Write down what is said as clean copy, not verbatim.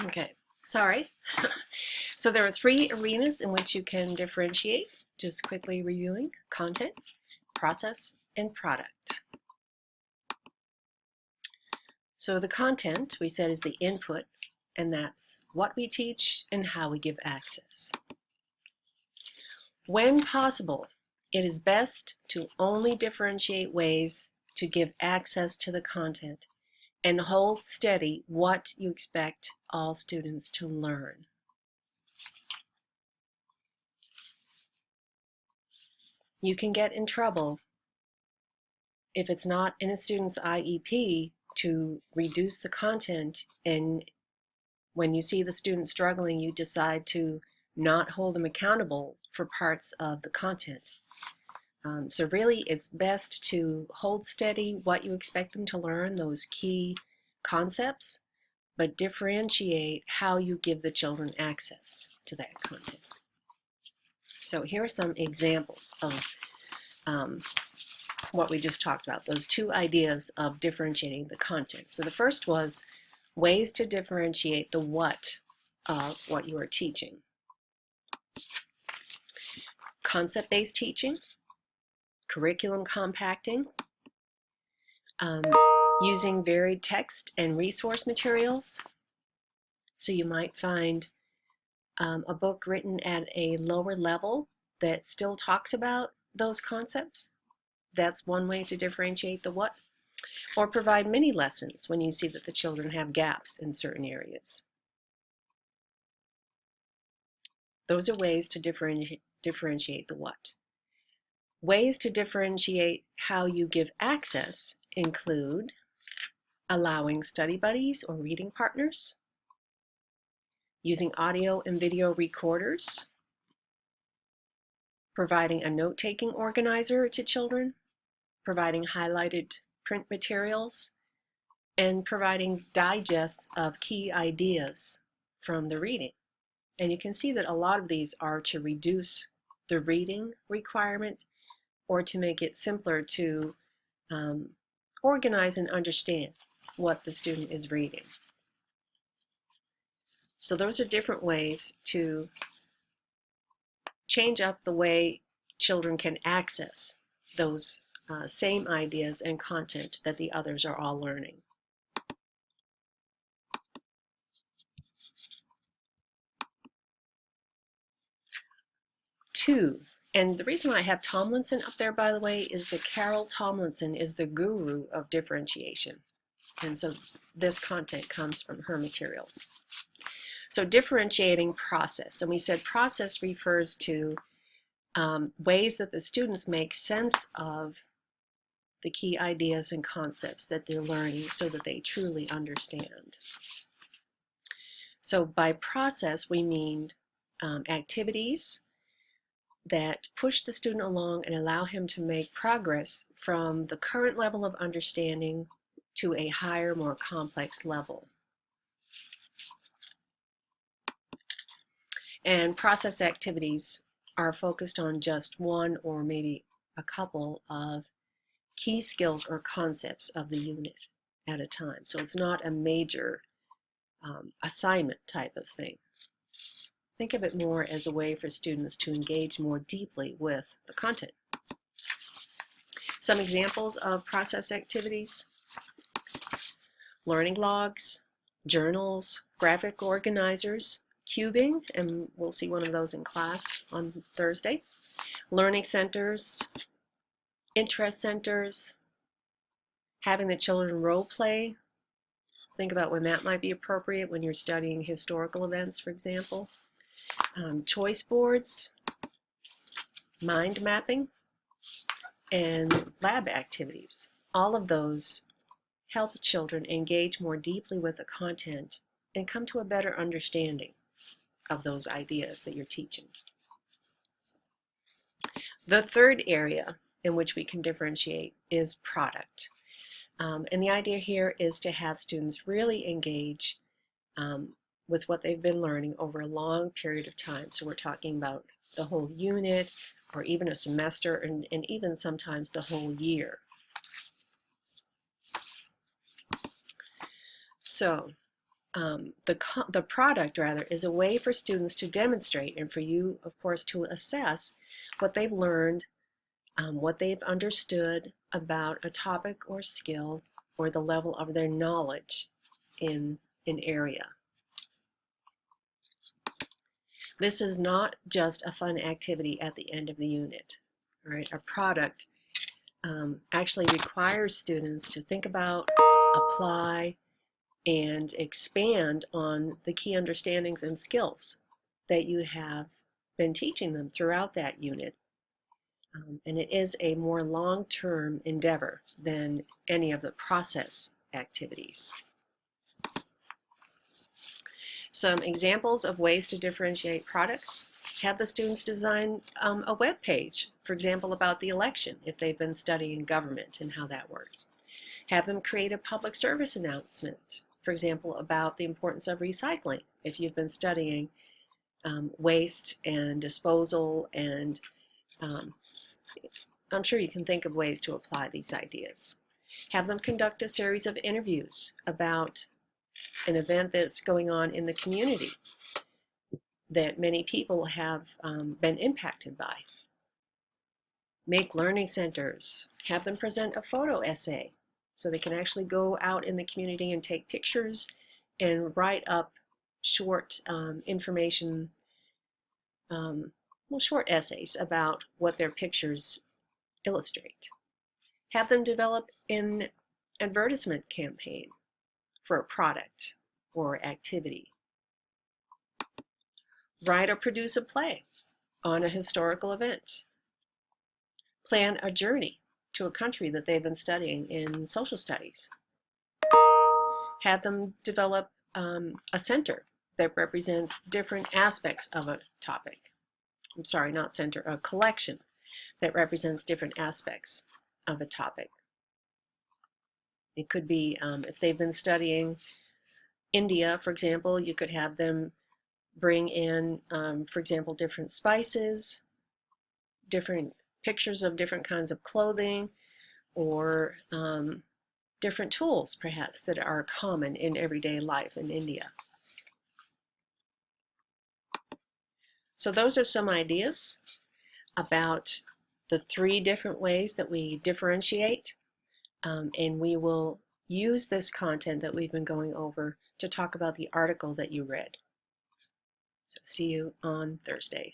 Okay, sorry. So there are 3 arenas in which you can differentiate, just quickly reviewing: content, process, and product. So the content, we said, is the input, and that's what we teach and how we give access. When possible, it is best to only differentiate ways to give access to the content and hold steady what you expect all students to learn. You can get in trouble if it's not in a student's IEP to reduce the content, and when you see the student struggling, you decide to not hold them accountable for parts of the content. So really, it's best to hold steady what you expect them to learn, those key concepts, but differentiate how you give the children access to that content. So here are some examples of what we just talked about, those 2 ideas of differentiating the content. So the first was ways to differentiate the what of what you are teaching. Concept-based teaching, curriculum compacting, using varied text and resource materials. So you might find a book written at a lower level that still talks about those concepts. That's one way to differentiate the what. Or provide mini lessons when you see that the children have gaps in certain areas. Those are ways to differentiate the what. Ways to differentiate how you give access include allowing study buddies or reading partners, using audio and video recorders, providing a note-taking organizer to children, providing highlighted print materials, and providing digests of key ideas from the reading. And you can see that a lot of these are to reduce the reading requirement or to make it simpler to organize and understand what the student is reading. So those are different ways to change up the way children can access those same ideas and content that the others are all learning. Two, and the reason why I have Tomlinson up there, by the way, is that Carol Tomlinson is the guru of differentiation. And so this content comes from her materials. So differentiating process, and we said process refers to ways that the students make sense of the key ideas and concepts that they're learning so that they truly understand. So by process, we mean activities that push the student along and allow him to make progress from the current level of understanding to a higher, more complex level. And process activities are focused on just one or maybe a couple of key skills or concepts of the unit at a time. So it's not a major assignment type of thing. Think of it more as a way for students to engage more deeply with the content. Some examples of process activities: learning logs, journals, graphic organizers, cubing, and we'll see one of those in class on Thursday, learning centers, interest centers, having the children role play. Think about when that might be appropriate when you're studying historical events, for example. Choice boards, mind mapping, and lab activities. All of those help children engage more deeply with the content and come to a better understanding of those ideas that you're teaching. The third area in which we can differentiate is product. And the idea here is to have students really engage with what they've been learning over a long period of time. So we're talking about the whole unit, or even a semester, and even sometimes the whole year. So the product rather is a way for students to demonstrate and for you, of course, to assess what they've learned, what they've understood about a topic or skill or the level of their knowledge in an area. This is not just a fun activity at the end of the unit. Right? A product actually requires students to think about, apply, and expand on the key understandings and skills that you have been teaching them throughout that unit. And it is a more long-term endeavor than any of the process activities. Some examples of ways to differentiate products. Have the students design a web page, for example, about the election, if they've been studying government and how that works. Have them create a public service announcement, for example, about the importance of recycling, if you've been studying waste and disposal, and I'm sure you can think of ways to apply these ideas. Have them conduct a series of interviews about an event that's going on in the community that many people have been impacted by. Make learning centers. Have them present a photo essay so they can actually go out in the community and take pictures and write up short information, short essays about what their pictures illustrate. Have them develop an advertisement campaign for a product or activity. Write or produce a play on a historical event. Plan a journey to a country that they've been studying in social studies. Have them develop a center that represents different aspects of a topic. I'm sorry, not center, a collection that represents different aspects of a topic. It could be, if they've been studying India, for example, you could have them bring in, for example, different spices, different pictures of different kinds of clothing, or different tools, perhaps, that are common in everyday life in India. So those are some ideas about the 3 different ways that we differentiate, and we will use this content that we've been going over to talk about the article that you read. So see you on Thursday.